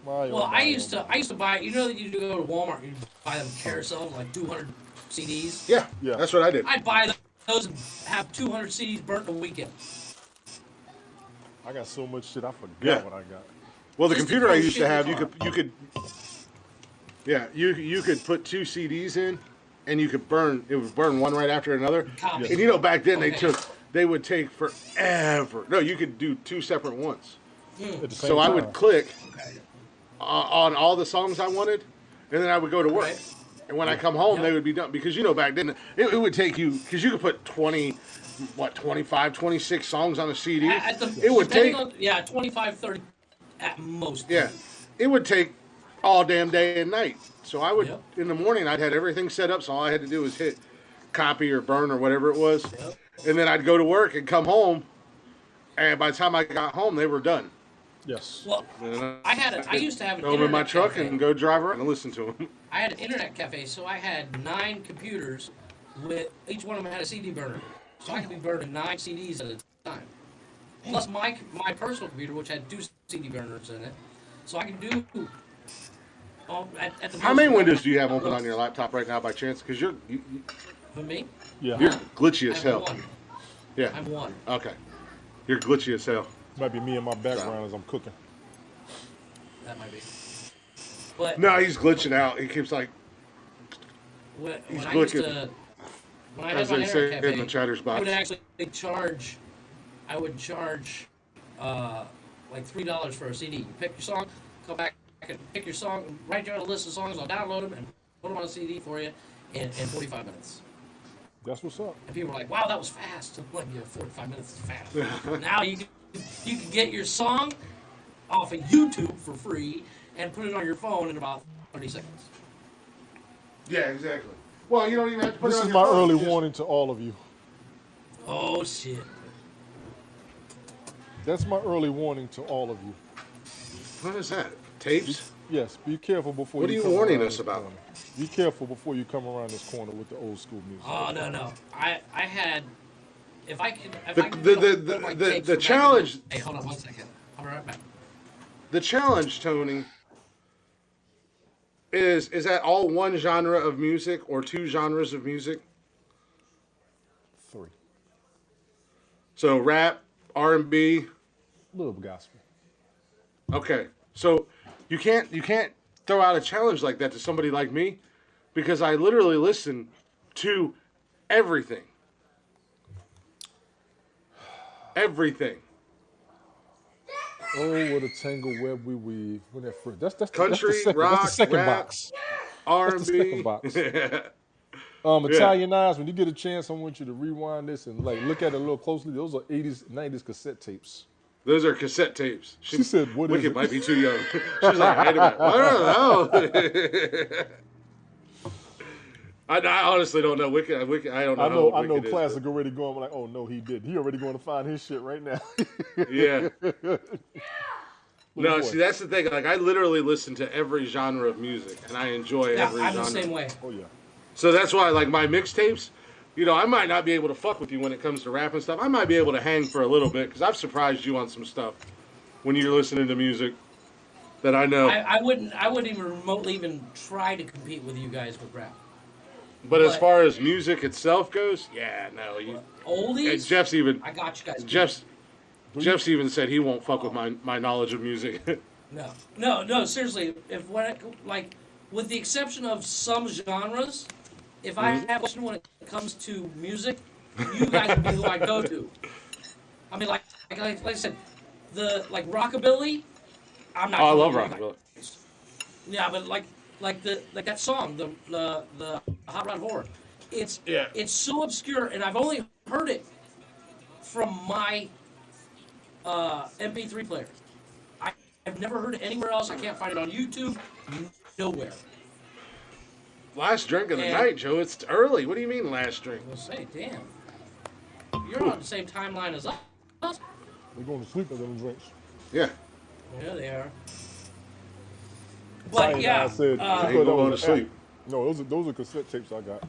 Well, I used to buy. You know that you go to Walmart, you buy them carousels like 200 CDs. Yeah, Yeah. that's what I did. I'd buy those and have 200 CDs burnt in a weekend. I got so much shit I forgot Yeah. what I got. Well, the Just computer to I throw used to shit in have, the you could, yeah, you could put 2 CDs in, and you could it would burn one right after another. Copy. And you know, back then Okay. they would take forever. No, you could do 2 separate ones. At the same So I time. would click on all the songs I wanted, and then I would go to work. Right. And when I come home, Yep. they would be done. Because, you know, back then, it would take you, because you could put 25, 26 songs on a CD. It would take, 25, 30 at most. yeah, it would take all damn day and night. So I would, Yep. in the morning, I'd had everything set up, so all I had to do was hit copy or burn or whatever it was. Yep. And then I'd go to work and come home, and by the time I got home, they were done. Yes. Well, I used to have an Throw them in my internet truck cafe. and go drive around and listen to them. I had an internet cafe, so I had 9 computers with each one of them had a CD burner, so I could be burning 9 CDs at a time. Plus my personal computer, which had 2 CD burners in it, so I can do. At the How most- many windows do you have open on your laptop right now by chance? Because you're For me, Yeah. glitchy as I'm hell. one. Yeah. I'm one. Okay. You're glitchy as hell. Might be me in my background as I'm cooking. That might be. But No, he's glitching out. He keeps like, when he's I used glitching. to, when I As had my they say internet in cafe, the chatter's box. I would actually charge. I would charge, like $3 for a CD. You pick your song, go back and pick your song, write down a list of songs. I'll download them and put them on a CD for you in 45 minutes. That's what's up. And people were like, "Wow, that was fast." I'm like, "Yeah, 45 minutes is fast." Now you can get your song off of YouTube for free and put it on your phone in about 30 seconds. Yeah, exactly. Well, you don't even have to put This it on is your my phone. early Just- warning to all of you. Oh shit! That's my early warning to all of you. What is that? Tapes? Yes, be careful before What you are you come warning around us this about? corner. Be careful before you come around this corner with the old school music. Oh no! I had. If I could. If The- I could the- go the- put my the- tapes the from back in challenge- Hey, hold on 1 second. I'll be right back. The challenge, Tony, is that all one genre of music or 2 genres of music? 3. So rap, R&B. Little gospel. Okay, so you can't throw out a challenge like that to somebody like me, because I literally listen to everything. Everything. Oh, what a tangle web we weave. When that first, that's Country, that's the second, rock, that's the second rap, box. R&B. second box. Italian Eyes, when you get a chance, I want you to rewind this and like look at it a little closely. Those are 80s, 90s cassette tapes. Those are cassette tapes. She said, "What is Wicked it?" might be too young. She's like, wait a minute. I don't know. I honestly don't know. Wicked, I don't know. I how know, old I know. Wicked is, Classic already going. I'm like, oh no, he did. He already going to find his shit right now. but- Yeah. No, boy. see, that's the thing. Like, I literally listen to every genre of music, and I enjoy Yeah, every I'm genre. the same way. Oh yeah. So that's why, like, my mixtapes, I might not be able to fuck with you when it comes to rap and stuff. I might be able to hang for a little bit because I've surprised you on some stuff when you're listening to music that I know. I wouldn't even remotely even try to compete with you guys with rap. But as But far as music itself goes, yeah, no. And oldies, Jeff's even I got you guys. Jeff's Do you? Jeff's even said he won't fuck with my knowledge of music. No. Seriously, if when it, like, with the exception of some genres, if I have a question when it comes to music, you guys would be who I go to. I mean, like I said, the like rockabilly, I'm not. Oh, I coming love to you rockabilly. guys. Yeah, but like that song, the Hot Rod Horror, Yeah. it's so obscure, and I've only heard it from my MP3 player. I've never heard it anywhere else. I can't find it on YouTube. Nowhere. Last drink of the And night, Joe. It's early. What do you mean last drink? we'll say, damn, you're on the same timeline as us. They're going to sleep with them drinks. Yeah. Yeah, they are. Ty But and yeah, I said, I you ain't thought that going to was an app. sleep. No, those are cassette tapes I got.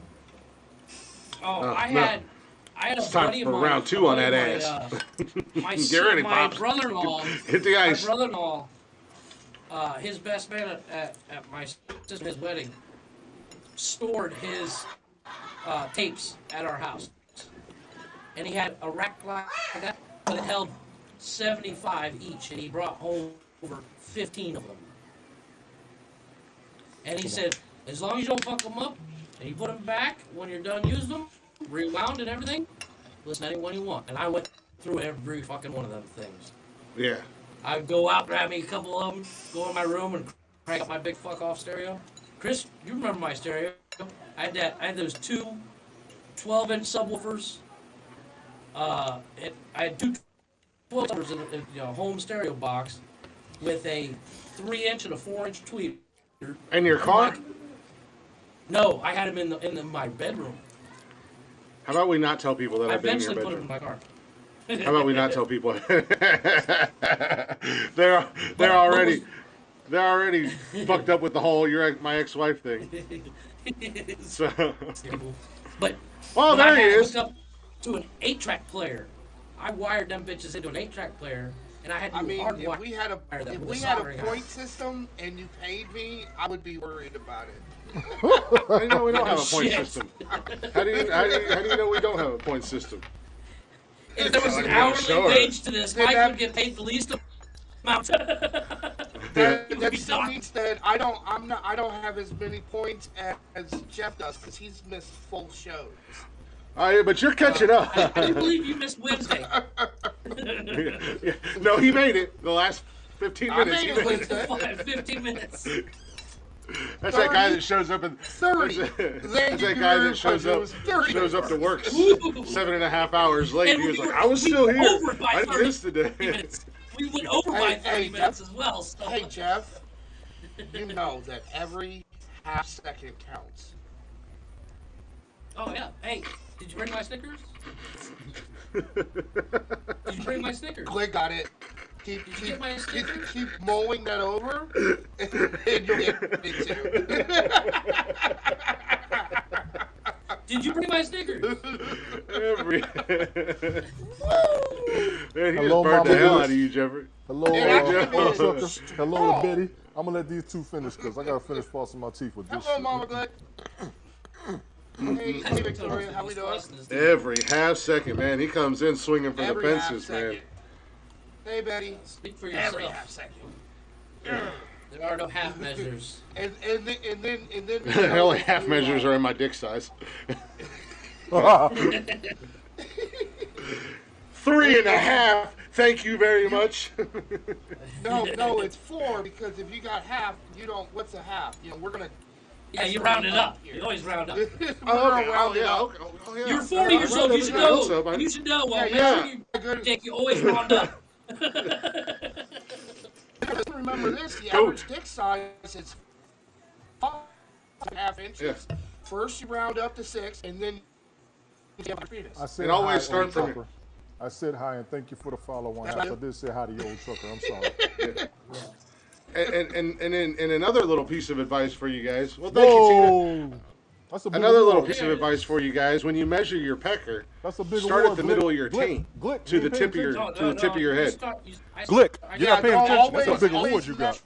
I no. had a It's time buddy of for mine. round two on that ass. My Get ready, my Pops. brother-in-law. Hit the My ice. brother-in-law. His best man at my sister's wedding stored his tapes at our house, and he had a rack like that, but it held 75 each, and he brought home over 15 of them. And he said, as long as you don't fuck them up, and you put them back when you're done using them, rewound and everything, listen to anyone you want. And I went through every fucking one of them things. Yeah. I'd go out, grab me a couple of them, go in my room and crank up my big fuck off stereo. Chris, you remember my stereo? I had those two 12-inch subwoofers. I had two 12-inch in a home stereo box with a 3-inch and a 4-inch tweeter. In your car? No, I had them in my bedroom. How about we not tell people that I I've been in your eventually put them bedroom? in my car. How about we not tell people? they're already fucked up with the whole my ex-wife thing. So, But well, but I there he had is. hooked up to an 8-track player. I wired them bitches into an 8-track player, and I had to I mean, hardwire if we had them if with we a had a soldering point iron. system and you paid me, I would be worried about it. I know we don't have a point Shit. system. How do you know we don't have a point system? If there was an Like, yeah, hourly sure. wage to this, Then Mike that- would get paid the least amount. That be still done. means that I don't have as many points as Jeff does because he's missed full shows. But you're catching up. I do believe you missed Wednesday. Yeah. No, he made it. The last 15 I minutes. made He it made it. Wednesday. 15 minutes. That's that guy 30. that shows up and 30. That's Thank that you guy very that shows much. It up was 30 to work Ooh. 7.5 hours late. And He was we like, were- I was we still were here. over by I 30 missed today. minutes. We went over by 30 Hey, minutes Jeff. as well. So. Hey Jeff, you know that every half second counts. Oh yeah. Hey, did you bring my Snickers? Did you bring my Snickers? Click got it. Did you get my Snickers? Keep mulling that over, and you'll get it too. Did you bring my Snickers? Man, he Hello, just burned the Mama hell Liz. out of you, Jeffrey. Hello, Hey, Jeff. trucker. Hello, Oh. Betty. I'm gonna let these two finish because I gotta finish flossing my teeth with this Hello, shit. Mama Good. Hey, Victoria, how we doing? Every half second, man. He comes in swinging for Every the half fences, man. second. Hey, Betty. Speak for Every yourself. half second. There are no half measures. And then Only half measures are in my dick size. 3.5. Thank you very much. No, it's 4 because if you got half, you don't. What's a half? You know, we're gonna. Yeah, you round it up. You always round up. we're Okay. gonna Oh, round it yeah. up. Okay. Oh, yeah. You're 40 years old. You should know. You should know. Well, Yeah, make yeah. sure you take. You always round up. Just remember this: the Coach. average dick size is 5.5 inches. Yeah. First, you round up to 6, and then you have a penis. I said And always hi, start old from trucker. I said hi and thank you for the follow on That's house. I right. did say hi to you, old trucker. I'm sorry. And another little piece of advice for you guys. Well, thank you, Tina. Whoa! That's a big Another little award. piece of advice for you guys: when you measure your pecker, That's a big start award. at the middle of your taint Glick, to you the ain't tip of paying your attention. to the tip of your head. Glick, you're not paying don't attention. That's a always- big always award you got.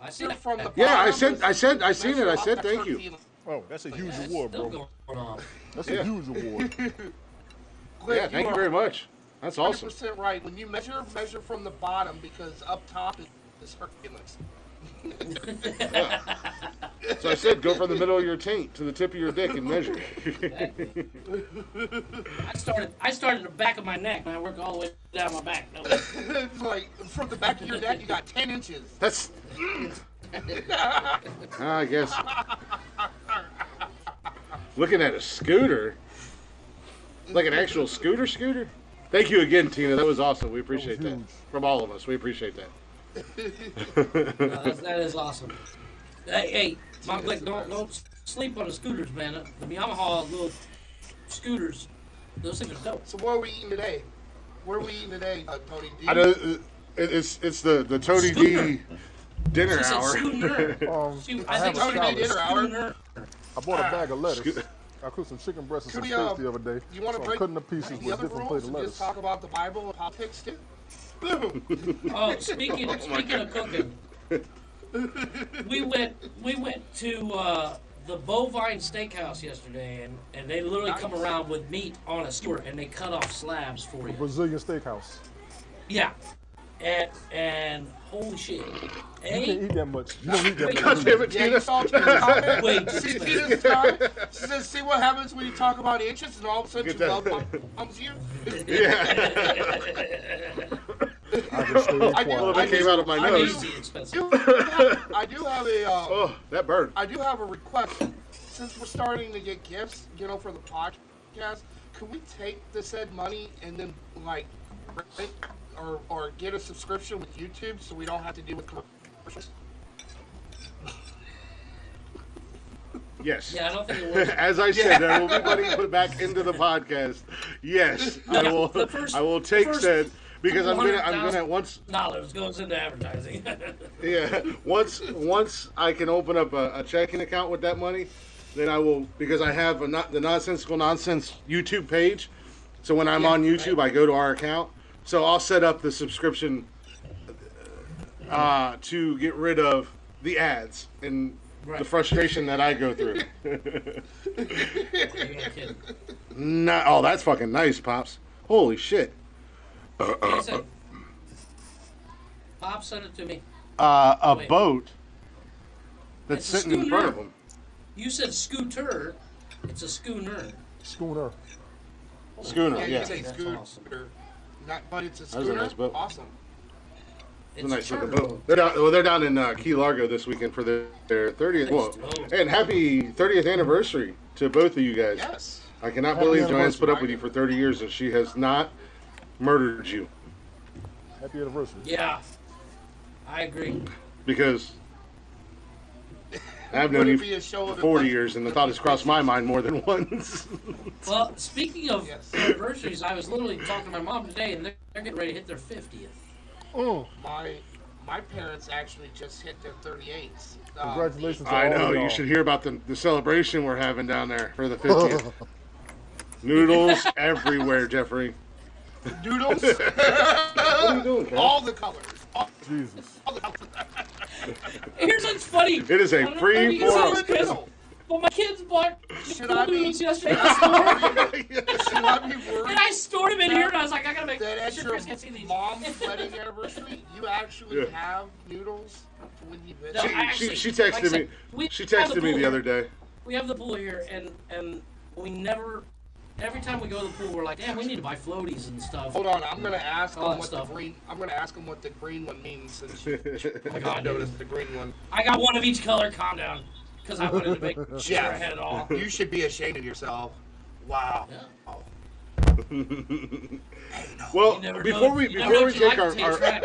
I see it. From the Yeah, I bottom said, is- I seen it. I said measure thank up you. to Oh, that's a huge It's award, still bro. going on. That's Yeah. a huge award. Glick, Yeah, thank you very much. That's awesome. 100% right. When you measure from the bottom because up top is Hercules. So I said, go from the middle of your taint to the tip of your dick and measure. I started the back of my neck and I work all the way down my back. No, It's like from the back of your neck, you got 10 inches. That's. I guess. Looking at a scooter, like an actual scooter. Thank you again, Tina. That was awesome. We appreciate that. huge. From all of us, we appreciate that. that is awesome. Hey, Mom Glick, don't sleep on the scooters, man. The Yamaha little scooters, those things are dope. So what are we eating today? What are we eating today, Tony D? I know it's the Tony D dinner She said hour. schooner. I I have think a she Tony called D it dinner hour. schooner. I bought a bag of lettuce. Scoot- I cooked some chicken breast and some Could steak we, the other day. You want So to I'm break cutting the pieces the with other different rules plate of and lettuce. just talk about the Bible and politics too? Boom. Oh, speaking of cooking, we went to the Bovine Steakhouse yesterday, and they literally come around with meat on a skewer, and they cut off slabs for you. Brazilian steakhouse. Yeah, and holy shit! You can't eat that much. You don't eat that God much. damn it, Yeah, you Tina. saw Tina's comment? Wait, See Tina's comment? She says, see what happens when you talk about inches and all of a sudden Get your that. love comes you? Yeah. I just stay I do- Well, quiet. that came out of my I nose. crazy expensive. I do have a Oh, that burned. I do have a request. Since we're starting to get gifts, for the podcast, could we take the said money and then like rent or get a subscription with YouTube so we don't have to deal with commercials? Yes. Yeah, I don't think it works. As I said, there will be money put back into the podcast. Yes, I will. The first- I will take the first said because I'm gonna once $200,000 goes into advertising. yeah once I can open up a checking account with that money, then I will, because I have the Nonsensical Nonsense YouTube page. So when I'm on YouTube, I go to our account. So I'll set up the subscription to get rid of the ads and the frustration that I go through. You're not kidding. Oh, that's fucking nice, Pops. Holy shit. He said, Pop sent it to me. A Wait. boat that's It's a sitting in front of schooner. him. You said scooter. It's a schooner. Schooner. Schooner, Yeah, yeah. you say That's scooter. awesome. But it's a was a schooner. nice boat. Awesome. It's a nice charter looking boat. They're down in Key Largo this weekend for their 30th. Well, and happy 30th anniversary to both of you guys. Yes. I cannot Happy believe Joanne's put up anniversary. with you for 30 years and she has not murdered you. Happy anniversary. Yeah, I agree. Because I've known Would you it be a show for of 40 advice? years and the thought has crossed my mind more than once. Well, speaking of Yes. anniversaries, I was literally talking to my mom today, and they're getting ready to hit their 50th. Mm. My parents actually just hit their 38s. Congratulations to I all know, of you y'all. should hear about the celebration we're having down there for the 50th. Noodles everywhere, Jeffrey. Doodles. What are you doing, Kat? All the colors. Jesus. All the colors. Here's what's funny. It is a I don't know free if you for saw all. this, Chris, but my kids bought Should I be- noodles yesterday at the store, Should I be worried and I stored them in here, and I was like, I gotta make that at sure your Chris can see these. mom's wedding anniversary, you actually Yeah. have noodles when you visit? No, I She actually- texted like I said, me. we She have the texted me pool the other here. day. We have the pool here, and we never. Every time we go to the pool, we're like, damn, we need to buy floaties and stuff. Hold on, I'm gonna ask All him that what stuff. the green. I'm gonna ask him what the green one means since you God, dude. noticed the green one. I got one of each color. Calm down, because I wanted to make sure I Jeff. had it all. You should be ashamed of yourself. Wow. Yeah. Well, You never before know- we you never know if you take like to our taste rat,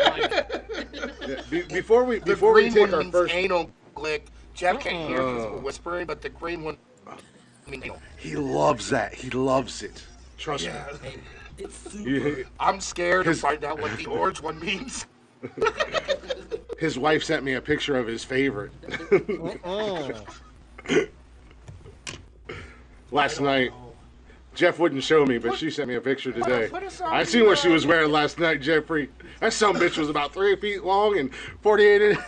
like, before we The before we green take one our means first, anal, Glick. Jeff can't hear because we're whispering, but the green one means anal. he loves that. He loves it. Trust Yeah. hey, it's me. I'm scared to His- find out what the orange one means. His wife sent me a picture of his favorite. last night. Jeff wouldn't show me, but she sent me a picture today. put us on I seen what she was wearing last night, Jeffrey. That sumbitch was about 3 feet long and 48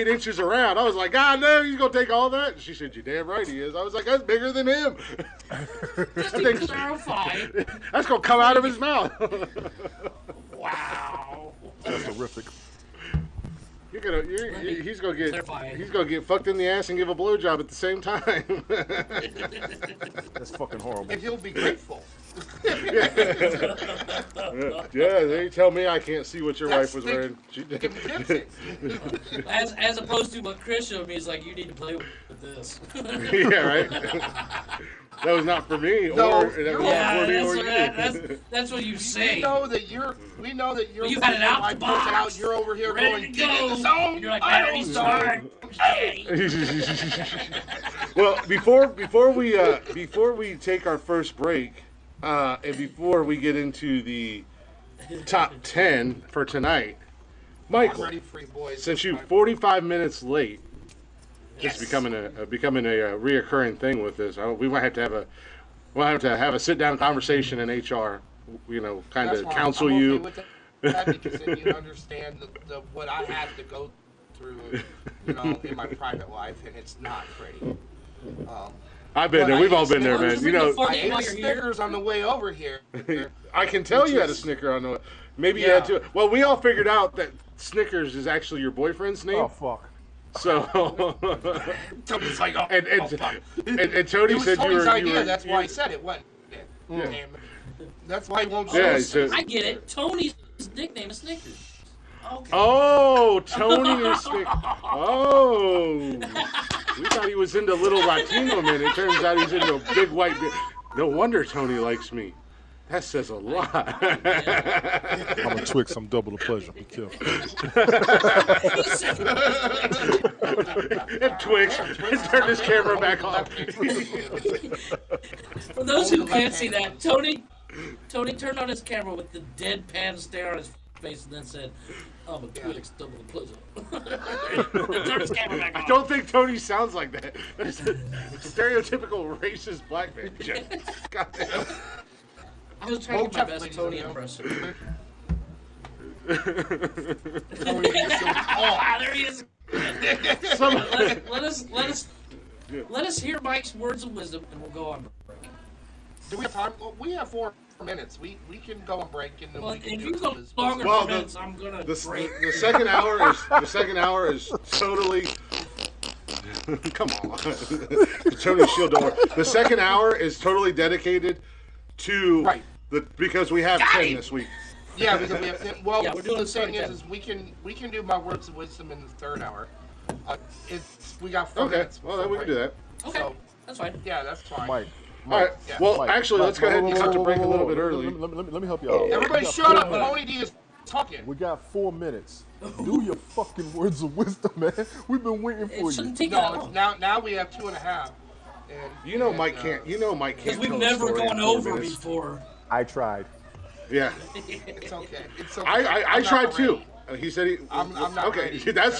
inches around. I was like, God no, he's gonna take all that. And she said, "You damn right he is." I was like, "That's bigger than him." Just to clarify. That's gonna come out of his mouth. Wow. That's horrific. He's gonna get fucked in the ass and give a blowjob at the same time. That's fucking horrible. And he'll be grateful. Yeah, they tell me I can't see what your wife was wearing. She did. As opposed to what Chris showed me, is like, you need to play with this. Yeah, right. That was not for me, No, or that was Yeah, for me or you. that's what you say. We know that you're. You had it out the wife goes out, box. you're over here Ready going, to "Get in go." the zone." You're like, I battery don't start. Well, before we take our first break, and before we get into the top 10 for tonight, I'm Michael, ready for you boys. since you're 45 minutes late, Yes. it's becoming a reoccurring thing with this. We might have to have a sit down conversation in HR. Kind That's of why counsel I'm okay you. with that because then you understand the what I had to go through, in my private life, and it's not pretty. I've been there. We've all been there, man. I ate a Snickers on the way over here. I can tell you had a Snicker on the. Maybe you had to. Well, we all figured out that Snickers is actually your boyfriend's name. Oh fuck. So. Tony's like, oh, and fuck. Tony It was said Tony's you idea. were. That's why I said it wasn't. Yeah. Damn. That's why he won't show Yeah, us. so- I get it. Tony's nickname is Snickers. Okay. Oh, Tony is Snicker. Oh. We thought he was into little Latino men. It turns out he's into a big white. No wonder Tony likes me. That says a lot. I'm a Twix. I'm double the pleasure. Be careful. And Twix. Turn this camera back on. For those who can't see that, Tony turned on his camera with the deadpan stare on his face and then said, "I'm a Twix, double the pleasure." Turn his camera back on. I don't think Tony sounds like that. That's a stereotypical racist black man. God damn. I was trying to get my best Tony impression. There he is. Let us hear Mike's words of wisdom, and we'll go on break. Do we have time? Well, we have 4 minutes. We can go on break and then Well, we can if do you go this. longer Well, than minutes, I'm gonna break. The second hour is totally. Come on, Tony Shield don't work. The second hour is totally dedicated to Right. because we have 10 this week. Yeah, because we have. Well, Yeah, we're doing the the thing third is we can do my words of wisdom in the third hour. We got 4 Okay, minutes. well then we can do that. Okay, So, that's fine. yeah, that's fine. Mike. All right. Yeah. Well, Mike, actually, let's go ahead and start to break a whoa, little whoa, bit whoa. early. Let me help you out. Everybody, We got shut 4 up! minutes. Pony D is talking. We got 4 minutes. Do your fucking words of wisdom, man. We've been waiting for It you. shouldn't take that No, long. now we have 2.5. And, Mike can't. Mike can't. Because we've tell a never story in gone 4 over minutes. before. I tried. Yeah, It's okay. It's okay. I I'm tried not too. ready. He said he. I'm not okay. ready. That's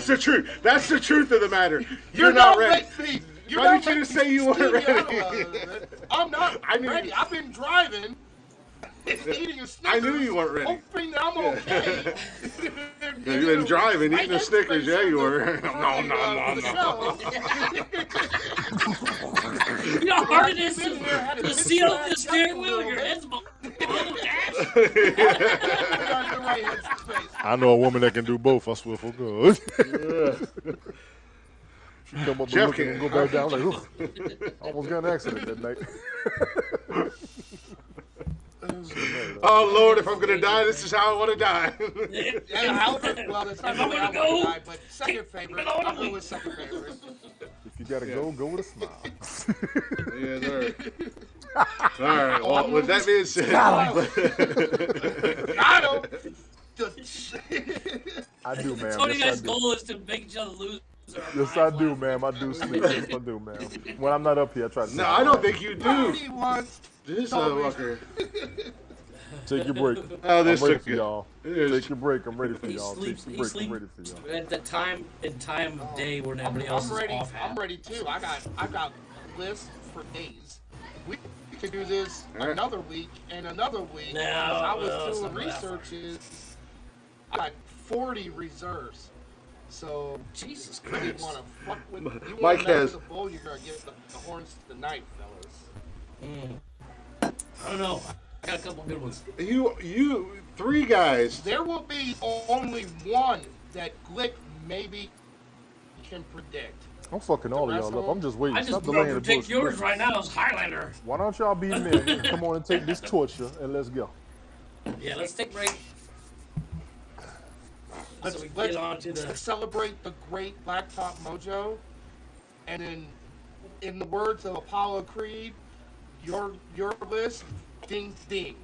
the truth. That's the truth of the matter. You're not ready. ready. You're Why not did you ready just say you weren't to ready? I'm not I knew ready. you- I've been driving, eating a Snickers. I knew you weren't ready. Hoping that I'm okay. You've been driving, eating a Snickers. Yeah, you were. No. You know how hard it is to seal the steering wheel? Your head's below the dash. I know a woman that can do both. I swear for God. She come up Jeff and look and go back down like, ooh. Almost got in an accident that night. Oh Lord, if I'm gonna die, this is how I want to die. Well, that's not If the I'm way I gonna want go, to die, but second favorite. I'll go with second favorite. If you gotta go with a smile. Yeah, sir. All right. Well, with that being said, I don't. I do, man. Tony Yes, I guy's do. goal is to make each other lose. Yes, I do, ma'am. I do sleep. Yes, I do, ma'am. When I'm not up here, I try to no, I don't think you do. He wants. This fucker. Take your break. Oh, this I'm ready took for it. y'all. It is. Take your break. I'm ready for He y'all. sleeps. Take He your break. I'm sleeps ready for y'all. at the time of day where nobody else I'm is ready. off. I'm ready too. I got lists for days. We could do this right. another week and another week. No, I was it's doing not that researches. I got 40 reserves. So Jesus you Christ. want to fuck with you Mike want to has- the bull, you're gonna get the horns tonight, fellas. I don't know. I got a couple good ones. You 3 guys. There will be only one that Glick maybe can predict. I'm fucking all of y'all up. I'm just waiting. I just Stop gonna delaying the predict bullshit. yours right now as Highlander. Why don't y'all be men and come on and take this torture and let's go. Yeah, let's take a break. Let's, So we let's, get on to the- let's celebrate the great Blacktop Mojo, and then, in the words of Apollo Creed, your list, ding ding.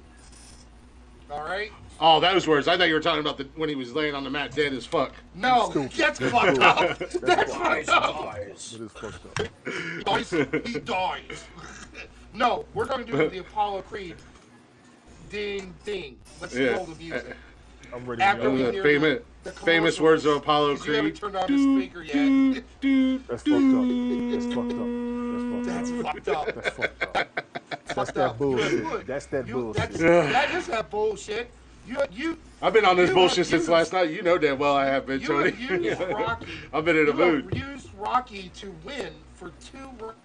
All right. Oh, those words. I thought you were talking about when he was laying on the mat dead as fuck. No, Stupid. that's That's fucked stupid. up. That's That's fucked fucked up. It is fucked up. He dies. No, we're going to do the Apollo Creed. Ding ding. Let's roll the music. I'm ready. After Y'all. we The hear famous, famous words of Apollo 'cause you haven't Creed. turned on the speaker yet. That's fucked up. That's fucked up. That's fucked up. That's fucked up. That's Fucked that up. bullshit. That's that bullshit. That is that bullshit. You I've been on this You bullshit have since used- last night. You know damn well I have been, you Tony. have used Rocky. I've been in a You mood. have used Rocky to win for 2 rounds.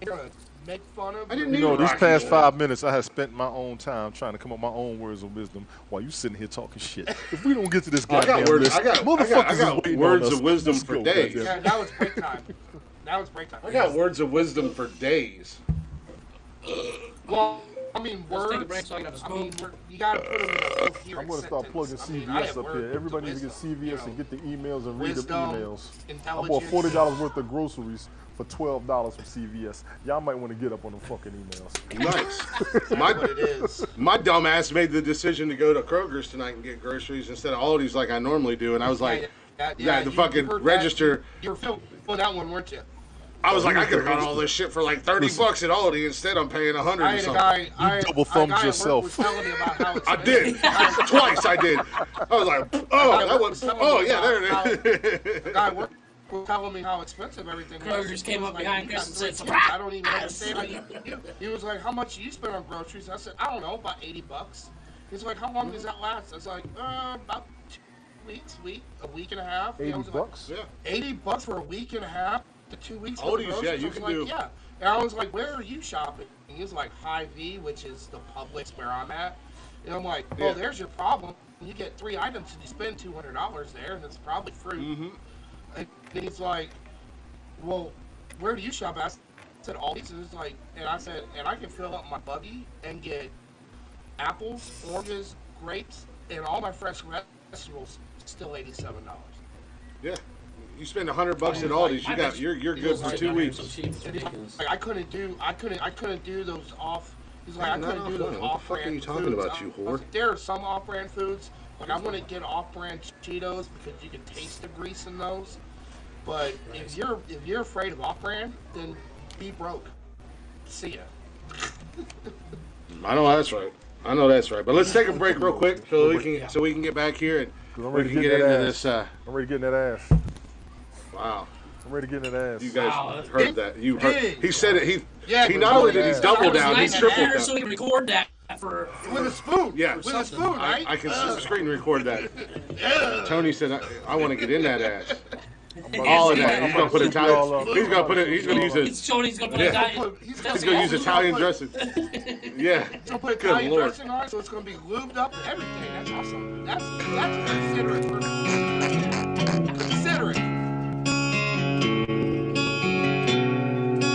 You're gonna make fun of. I didn't You need know, these Rocky. past 5 minutes, I have spent my own time trying to come up with my own words of wisdom while you sitting here talking shit. If we don't get to this I got goddamn words. list, I got motherfuckers is waiting words on us. of wisdom Let's for go, days. goddamn. Yeah, that was break time. That was break time. I got words of wisdom for days. Well, I mean, Let's take a words. break so I can have a I mean, smoke. you gotta put them in a coherent I'm going to start plugging sentence. I mean, I CVS have up words here. of Everybody needs to get wisdom, CVS you and know. get the emails and read the Wisdom, emails. I intelligence. bought $40 worth of groceries for $12 from CVS. Y'all might want to get up on them fucking emails. Nice. What it is. My dumb ass made the decision to go to Kroger's tonight and get groceries instead of Aldi's like I normally do, and I was like, the you fucking heard register. That. You were feeling that one, weren't you? I was like, I could have got all this shit for like $30 at Aldi. Instead, I'm paying $100 I or had a something. guy. I double a thumbed guy at work yourself. was telling me about how I did twice. I did. I was like, oh, that was. Oh yeah, there it is. The guy at work was telling me how expensive everything was. Kroger's He came was up like, behind "You got Chris and said, 3 kids. I "Surprise!" don't even understand how you. He was like, how much do you spend on groceries? I said, I don't know, about $80. He's like, how long does that last? I was like, about 2 weeks, a week and a half. He was like, $80? Yeah. $80 for a week and a half to 2 weeks. for the Aldi's, yeah, groceries? you I was can like, do- Yeah, and I was like, where are you shopping? And he was like, Hy-Vee, which is the Publix where I'm at. And I'm like, oh, Yeah. there's your problem. You get 3 items and you spend $200 there, and it's probably fruit. Mm-hmm. And he's like, well, where do you shop at? I said, Aldi's. And it's like, and I said, and I can fill up my buggy and get apples, oranges, grapes, and all my fresh vegetables still $87. Yeah. You spend $100 at Aldi's, you got you're good for 2 weeks. So cheap, it's ridiculous. Like I couldn't do those off. He's like, I Not couldn't do those off-brand. What the fuck are off-brand you talking foods. about, you I was whore? like, there are some off-brand foods. Like I want to get off-brand Cheetos because you can taste the grease in those. But if you're afraid of off-brand, then be broke. See ya. I know that's right. I know that's right. But let's take a break real quick so we can get back here and I'm we ready can to get get that into ass. this. I'm ready to get in that ass. Wow. I'm ready to get in that ass. You guys Wow. heard that. You heard. He said it. Yeah, He but not no, only did he yeah. double That was down, he nice and tripled there so down. we can record that for With a spoon. Yeah. With a spoon, right? I can screen record that. Tony said, I want to get in that ass. All of that. He's gonna put Italian. He's gonna put it. He's gonna use it's it. Tony's gonna put Yeah. a diet. He's He's gonna use Italian dressing. Yeah. He's gonna put Good Italian Lord. dressing on it, so it's gonna be lubed up and everything. That's awesome. That's considerate. Considerate.